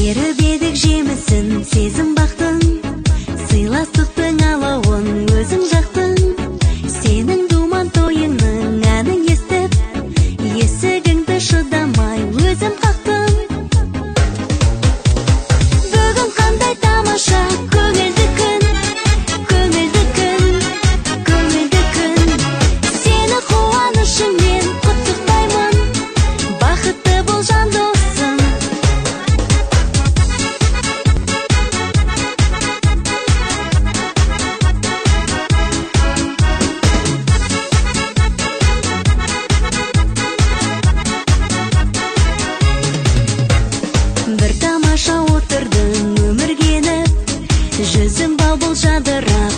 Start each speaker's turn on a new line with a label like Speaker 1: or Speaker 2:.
Speaker 1: беріп едік жемісін, сезім бақтың, сыйластықтың алауын өзің жақтың. Сенің думан тойыңның әнін естіп, есігіңді шыдамай өзім қақтым. Бүгін қандай тамаша, көңілді күн, көңілді күн, көңілді күн. Сені қуанышыңмен құттықтаймын, бақытты бол жан досым. Бір тамаша отырдың өміргені, жүзің бал бұл жадырап